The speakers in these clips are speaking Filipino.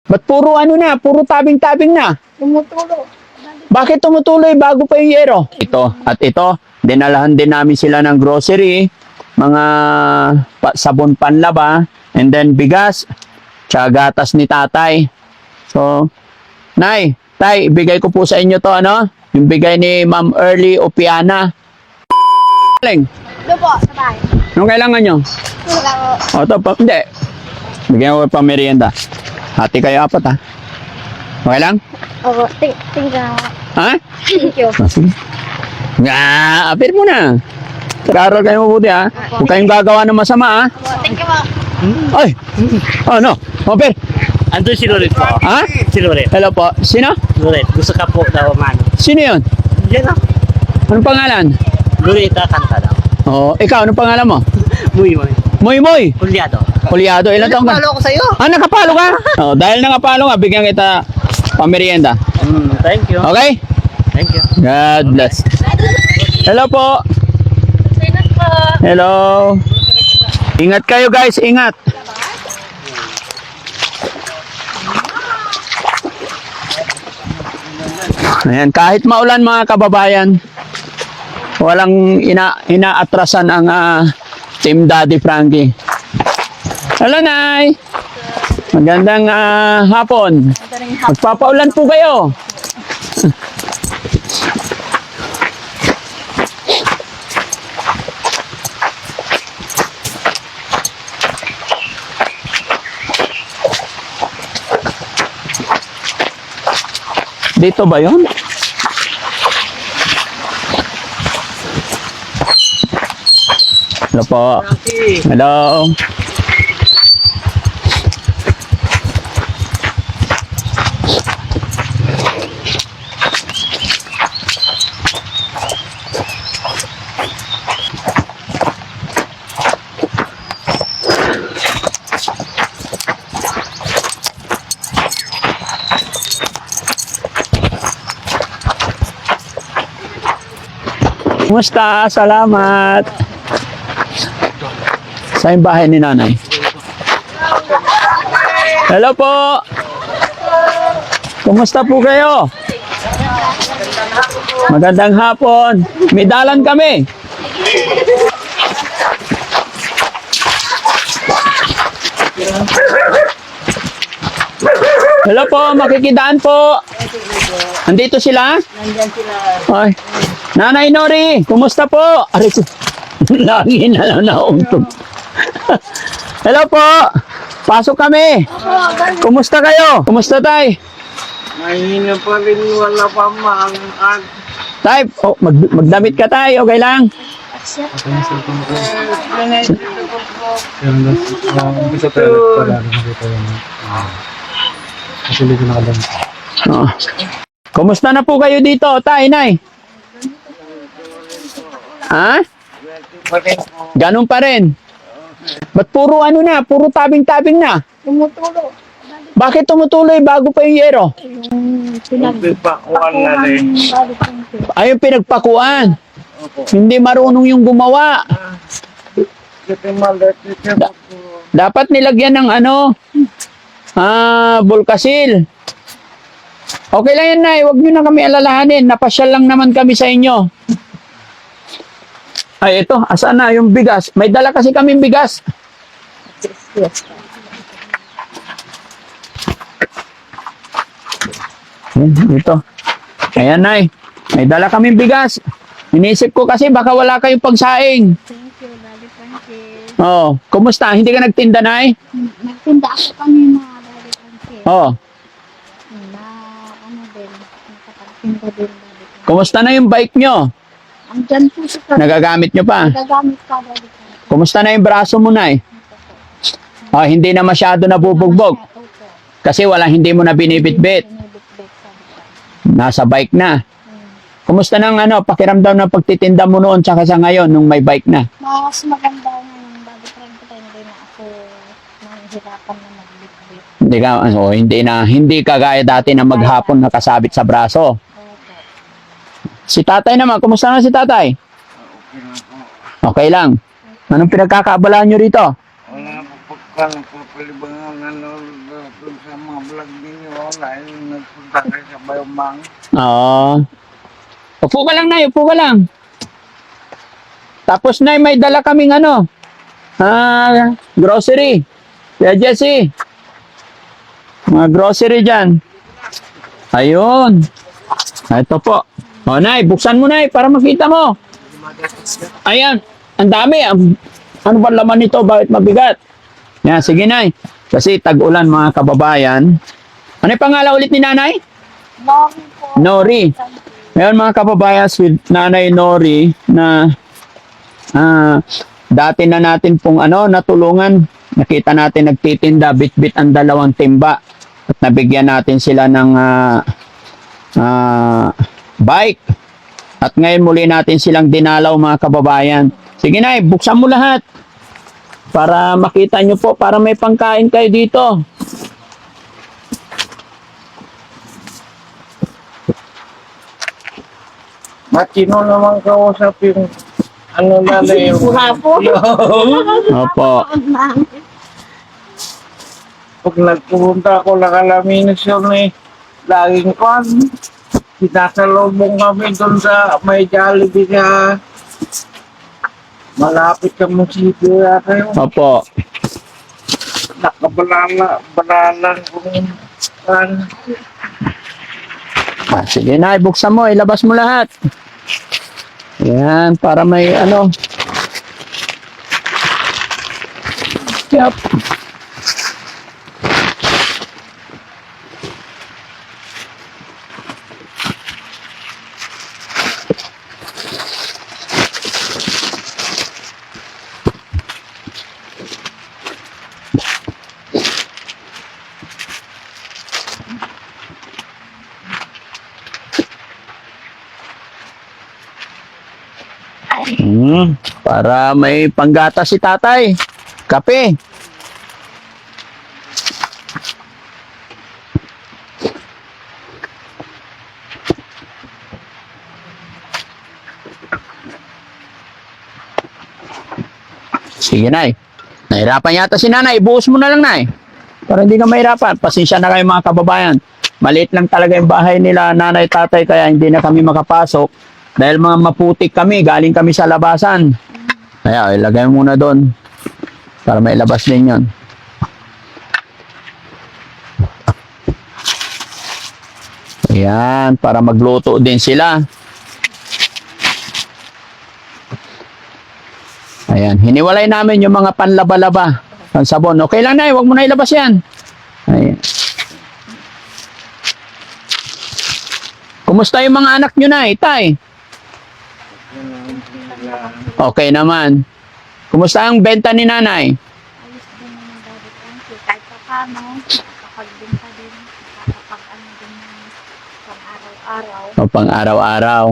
Ba't puro ano na, puro tabing-tabing na? Tumutulo. Bakit tumutuloy bago pa yung yero? Ito at ito, dinalahan din namin sila ng grocery, mga sabon panlaba, and then bigas, tsaka gatas ni tatay. So, Nay, Tay, ibigay ko po sa inyo to, ano? Yung bigay ni Ma'am Early Opiana. Doon po, sa bahay. Anong kailangan nyo? Wala po. O, ito pa, hindi. Bigyan ko pa merienda. Hati kayo apat, ha? Okay lang? Oo, thank you. Ha? Thank you. Ah, sige. Nga, apir mo na. Pag-aaral kayo mabuti, ha? Huwag kayong gagawa ng masama, ha? Thank you po. Ay! Ano? Apir! Andun si Loret po. Ha? Si Loret. Hello po. Sino? Loret. Gusto ka po daw man. Sino yun? Yan ah. Anong pangalan? Loret kanta daw. Oh, ikaw, anong pangalan mo? Muy. Moy Moy! Kulyado. Kulyado, ilan taong ka? Follow ko sa'yo. Ah, nakapalo ka? Oh, dahil nakapalo ka, bigyan kita pamerienda. Thank you. Okay? Thank you. God bless. Hello po. Sinat po. Hello. Ingat kayo guys, ingat. Ayan, kahit maulan mga kababayan, walang inaatrasan ang Team Daddy Frankie. Hello, Nay. Magandang hapon. Magpapaulan po kayo. Dito ba yun? Hello po. Hello. Kumusta? Salamat. Sa yung bahay ni nanay. Hello po. Kumusta po kayo? Magandang hapon. May dalan kami. Hello po, makikidaan po. Andito sila? Nandyan sila. Ay. Nanay Nori, kumusta po? Aray ko. Lagi na lang nauntog. Hello po. Pasok kami. Kumusta kayo? Kumusta tay? Mahina pa rin. Wala pa maangat. Tay, oh, magdamit ka tay. Okay lang. Umpisa tayo pala nakita yun. Kasi hindi ko nakalang. Oh. Kumusta na po kayo dito, tay, nay? Ha? Ganun pa rin. Ba't puro ano na, puro tabing-tabing na? Tumutulo. Bakit tumutuloy bago pa yung yero? Yung Pakuan na rin. Ay, yung pinagpakuan. Hindi marunong yung gumawa. Dapat nilagyan ng ano, Volcasil. Okay lang yan, Nay. Huwag nyo na kami alalahanin. Napasyal lang naman kami sa inyo. Ay, ito. Asaan na yung bigas? May dala kasi kaming bigas. Ito. Ayan, Nay. May dala kaming bigas. Inisip ko kasi baka wala kayong pagsaing. Thank you, Daddy Frankie. Oh, kumusta? Hindi ka nagtinda, Nay? Nagtinda ako kanina, Daddy Frankie. Oh, Na, ano din, nakapagtinda din, Daddy Frankie. kumusta na yung bike nyo? Andyan po siya. Nagagamit nyo pa? Nagagamit ka, Daddy Frankie. Kumusta na yung braso mo, Nay? Oh, hindi na masyado nabubugbog. Opo. Kasi hindi mo na binibitbit. Binibitbit sa mga. Nasa bike na. Kumusta nang pakiramdam ng pagtitinda mo noon tsaka sa ngayon nung may bike na? Mas maganda ngayon, Daddy Frankie, tayo hindi na ako mahihirapan na magbitbit. Hindi kagaya dati na maghapon nakasabit sa braso. Opo. Si tatay naman, kumusta na si tatay? Okay lang. Anong pinagkakaabalahan nyo rito? Wala po pagkakapalibangan doon sa mga vlog ninyo online, nagpunta kayo sa Bayomang. Oo. Upo ka lang, Nay. Upo ka lang. Tapos, Nay, may dala kaming grocery. Kaya, Jessie. Mga grocery dyan. Ayun. Ito po. O, Nay, buksan mo, Nay, para makita mo. Ayan. Ang dami. Ano ba laman nito? Bakit mabigat? Yan, sige, Nay. Kasi tag-ulan, mga kababayan. Ano yung pangalan ulit ni Nanay? Nori po. Nori. Ngayon, mga kababayan, with Nanay Nori na dati na natin pong natulungan. Nakita natin nagtitinda, bit-bit ang 2 timba. At nabigyan natin sila ng bike. At ngayon muli natin silang dinalaw, mga kababayan. Sige, Nay, buksan mo lahat. Para makita nyo po, para may pangkain kayo dito. Matino naman kausap yung na yung... Hapon. Opo. Pag nagpupunta ako ng Alaminos yun laging kon. Sinasalubong kami doon sa may Jollibee na malapit sa munisipyo yata yun. Opo. Banalang kung Sige, Nay, buksan mo. Ilabas mo lahat. Yan, para may Yup. Para may panggata si tatay. Kape. Sige, Nay. Nahirapan yata si Nanay. Ibuhos mo na lang, Nay. Para hindi ka mahirapan. Pasensya na kayo, mga kababayan. Maliit lang talaga yung bahay nila, Nanay, Tatay, kaya hindi na kami makapasok. Dahil mga maputik kami, galing kami sa labasan. Kaya, ilagay mo muna doon. Para mailabas din yun. Ayan, para magluto din sila. Ayan, hiniwalay namin yung mga panlaba-laba. Pansabon. Okay lang, Nay, huwag mo na ilabas yan. Ayan. Kumusta yung mga anak nyo, Nay, Tay? Okay naman. Kumusta ang benta ni Nanay? Ayos din naman Daddy Frankie. Kahit pa paano, nakapagbenta din. Nakakapag-ano din ng pang-araw-araw. O pang araw-araw.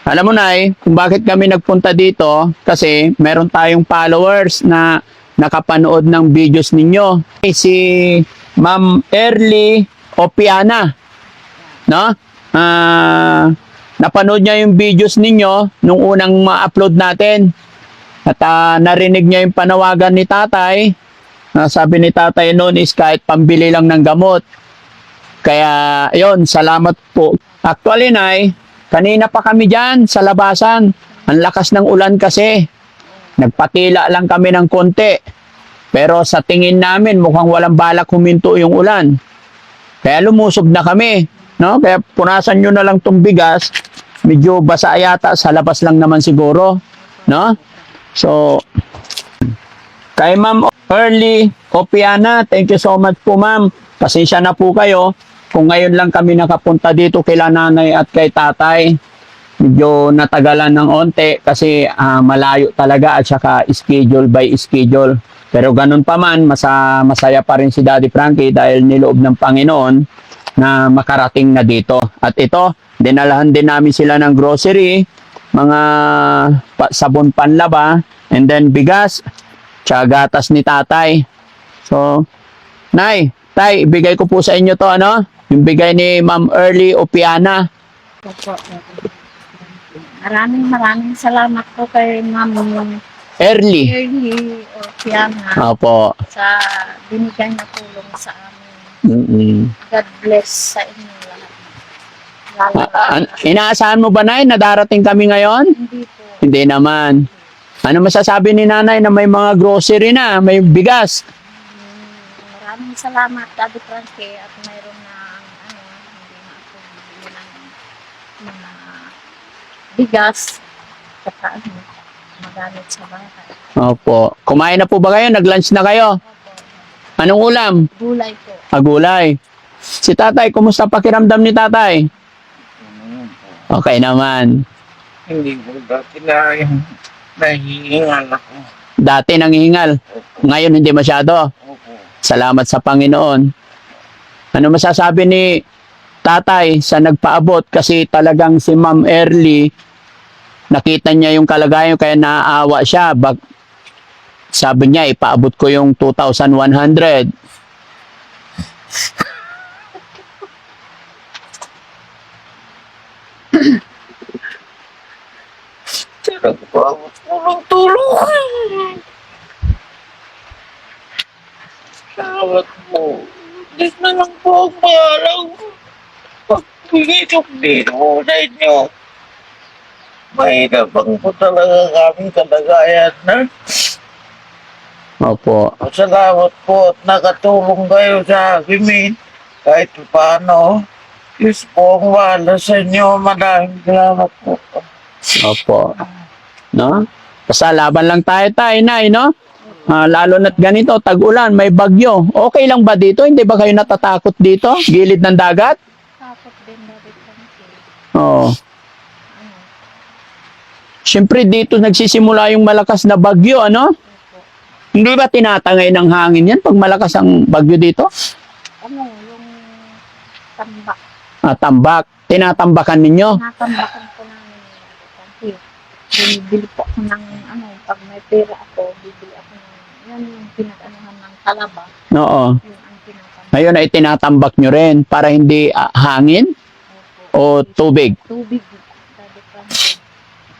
Alam mo, Nay, kung bakit kami nagpunta dito, kasi meron tayong followers na nakapanood ng videos ninyo. Si Ma'am Early Opiana, no? Napanood niya yung videos ninyo nung unang ma-upload natin. At narinig niya yung panawagan ni Tatay. Sabi ni Tatay noon is kahit pambili lang ng gamot. Kaya, yon, salamat po. Actually, Nay, kanina pa kami dyan sa labasan. Ang lakas ng ulan kasi. Nagpatila lang kami ng konti. Pero sa tingin namin, mukhang walang balak huminto yung ulan. Kaya lumusob na kami. No? Kaya punasan nyo na lang itong bigas. Medyo basa yata. Sa labas lang naman siguro. No? So, kay Ma'am Early Opiana, thank you so much po, Ma'am. Pasensya na po kayo. Kung ngayon lang kami nakapunta dito kila Nanay at kay Tatay. Medyo natagalan ng onte kasi malayo talaga at saka schedule by schedule. Pero ganun pa man, masaya pa rin si Daddy Frankie dahil niloob ng Panginoon na makarating na dito. At ito, dinalahan din namin sila ng grocery, mga sabon panlaba, and then bigas, tsaka gatas ni Tatay. So, Nay, Tay, ibigay ko po sa inyo to, yung bigay ni Ma'am Early Opiana. Maraming salamat po kay Ma'am Early. Early or Fiona Opo. sa binigay na tulong sa amin. Mm-mm. God bless sa inyo lahat. Lalo Inaasahan mo ba, Nay, na darating kami ngayon? hindi po. Hindi naman. Ano masasabi ni Nanay na may mga grocery na, may bigas? Maraming salamat, Daddy Frankie, at mayroon na hindi na ako bibili ng mga bigas at magamit sa bahay. Opo. Kumain na po ba kayo? Nag-lunch na kayo? Opo, Anong ulam? gulay po. Agulay. Si tatay, kumusta pakiramdam ni tatay? Okay naman. Hindi ko dati na nahihingal ako. Dati nangihingal. Ngayon hindi masyado. Opo. Salamat sa Panginoon. Ano masasabi ni tatay sa nagpaabot? Kasi talagang si Ma'am Early, nakita niya yung kalagayan kaya naaawa siya. Sabi niya, ipaabot ko yung 2,100. Nagpapawat ko ng tulong. Salamat mo. Hindi na lang po ang bahalang pagbigay ko dito sa inyo. Mahirapang po talaga kami kalagayan na. Opo. Salamat po at nakatulong kayo sa akin kahit paano. Diyos po ang wala sa inyo. Maraming salamat po. Opo. No? Basta laban lang tayo, Nay, no? Lalo na't ganito, tag-ulan, may bagyo. Okay lang ba dito? Hindi ba kayo natatakot dito? Gilid ng dagat? Takot din, Daddy Frankie. Oo. Ano, Siyempre dito nagsisimula yung malakas na bagyo, ano? opo. Hindi ba tinatangay ng hangin yan pag malakas ang bagyo dito? Ano, yung tambak. Tambak. Tinatambakan ninyo? Natambakan ko namin, Daddy Frankie. Bibili po ako ng, pag may pera ako, bibili ako ng, yan yung pinag-anuhan ng talaba. Oo. Yung ang tinatambak. Ngayon ay tinatambak nyo rin para hindi hangin Opo. o tubig. Tubig, Daddy Frankie.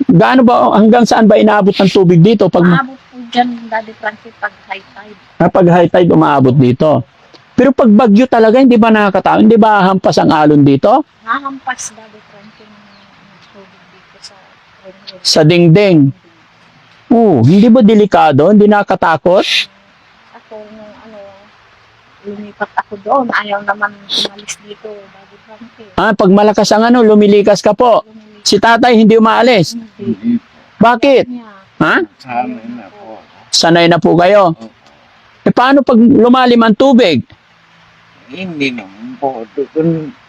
Gaano ba, hanggang saan ba inaabot ng tubig dito? Pag, Maabot po dyan, Daddy Frankie, pag high tide. pag high tide, umaabot dito. Pero pag bagyo talaga, hindi ba nakakatao? Hindi ba hampas ang alon dito? Nahampas, Daddy Frankie, ng tubig dito sa railroad. Sa dingding. Hindi ba delikado? Hindi nakakatakot? Ako, nung lumipat ako doon, ayaw naman umalis dito, Daddy Frankie. Pag malakas ang lumilikas ka po. Lumilit. Si tatay hindi umaalis. Hindi. Bakit? Niya. Ha? Sanay na po. Sanay na po kayo. Paano pag lumalim ang tubig? Hindi naman po.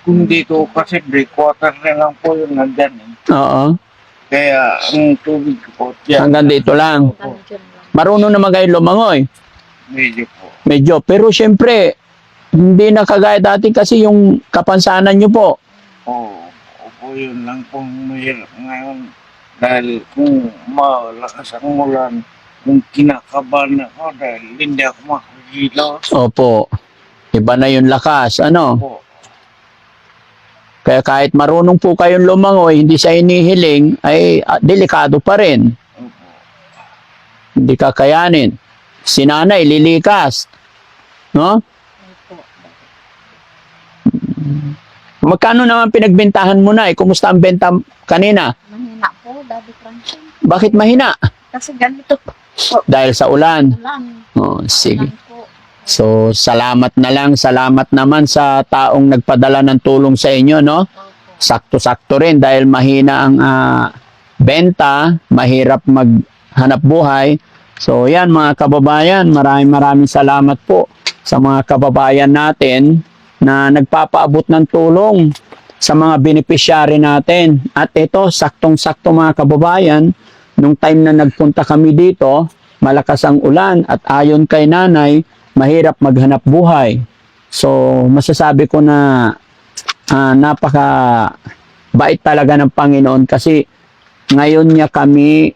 Kung dito kasi breakwater na lang po yung nandyan. Oo. Kaya ang tubig po dyan. Hanggang dito lang. Opo. Nandiyan lang. Marunong naman kayo lumangoy. Medyo po. Medyo. Pero syempre, hindi na kagaya dati kasi yung kapansanan nyo po. Opo, yun lang pong mahirap ngayon. Dahil kung malakas ang ulan, kung kinakabahan ako dahil hindi ako makakilos. Opo. Iba na yung lakas. Ano? Opo. Kaya kahit marunong po kayong lumangoy, hindi sa inihiling, ay delikado pa rin. Opo. Hindi kakayanin. Si nanay, lilikas. No? Opo. Magkano naman pinagbentahan mo na? Kumusta ang benta kanina? Mahina po, Daddy Frankie. Bakit mahina? Kasi ganito po. Dahil sa ulan. Ulan. Sige. Ulan po. So, salamat na lang. Salamat naman sa taong nagpadala ng tulong sa inyo, no? Opo. Sakto-sakto rin dahil mahina ang benta, mahirap maghanap buhay. So, yan mga kababayan, maraming salamat po sa mga kababayan natin na nagpapaabot ng tulong sa mga beneficiary natin. At ito, saktong-sakto mga kababayan, nung time na nagpunta kami dito, malakas ang ulan at ayon kay nanay, mahirap maghanap buhay. So, masasabi ko na napaka bait talaga ng Panginoon kasi ngayon niya kami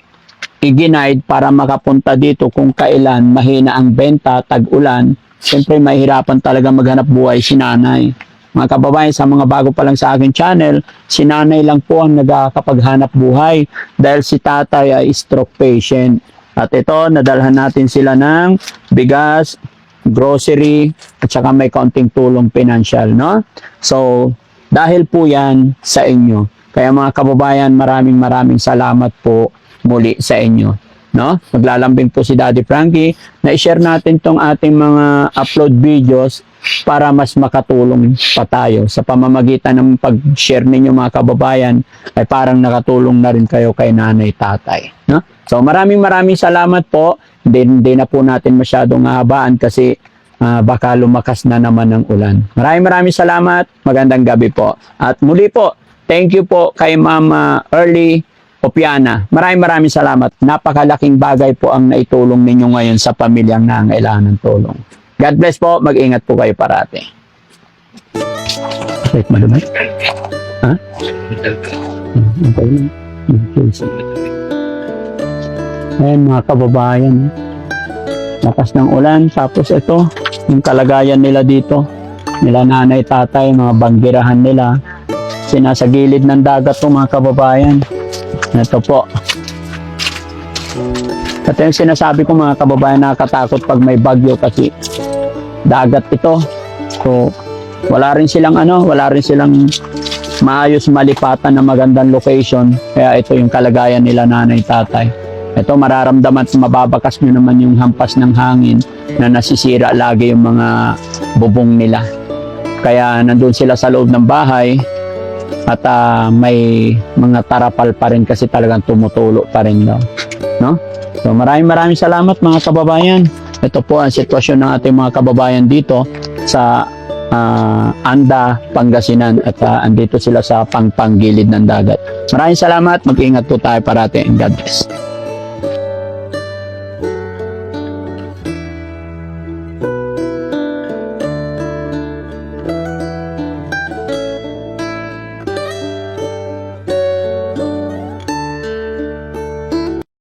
i-guide para makapunta dito kung kailan mahina ang benta, tag-ulan. Siyempre, mahirapan talaga maghanap buhay si nanay. Mga kababayan, sa mga bago pa lang sa akin channel, si nanay lang po ang nagkakapaghanap buhay dahil si tatay ay stroke patient. At ito, nadalhan natin sila ng bigas, grocery, at saka may kaunting tulong financial, no? So, dahil po yan sa inyo. Kaya mga kababayan, maraming salamat po muli sa inyo. No? Maglalambing po si Daddy Frankie na i-share natin tong ating mga upload videos para mas makatulong pa tayo. Sa pamamagitan ng pag-share ninyo mga kababayan, ay parang nakatulong na rin kayo kay nanay, tatay. No? So maraming salamat po. Hindi na po natin masyadong hahabaan kasi baka lumakas na naman ng ulan. Maraming salamat. Magandang gabi po. At muli po, thank you po kay Mama Early Opiana. Maraming salamat. Napakalaking bagay po ang naitulong ninyo ngayon sa pamilyang nangailangan ng tulong. God bless po. Mag-ingat po kayo parati. Wait, malumay? Ha? Okay na. Ayan mga kababayan. Lakas ng ulan. Tapos ito, yung kalagayan nila dito. Nila nanay, tatay, mga banggirahan nila. Sinasa gilid ng dagat po mga kababayan. Ito po. Ito yung sinasabi ko mga kababayan, nakakatakot pag may bagyo kasi dagat ito. So, wala rin silang maayos malipatan na magandang location. Kaya ito yung kalagayan nila nanay, tatay. Ito mararamdaman at mababakas nyo naman yung hampas ng hangin na nasisira lagi yung mga bubong nila. Kaya nandun sila sa loob ng bahay. At may mga tarapal pa rin kasi talagang tumutulo pa rin daw. No? So maraming salamat mga kababayan. Ito po ang sitwasyon ng ating mga kababayan dito sa Anda, Pangasinan at andito sila sa panggilid ng dagat. Maraming salamat. Mag-ingat po tayo parati and God bless.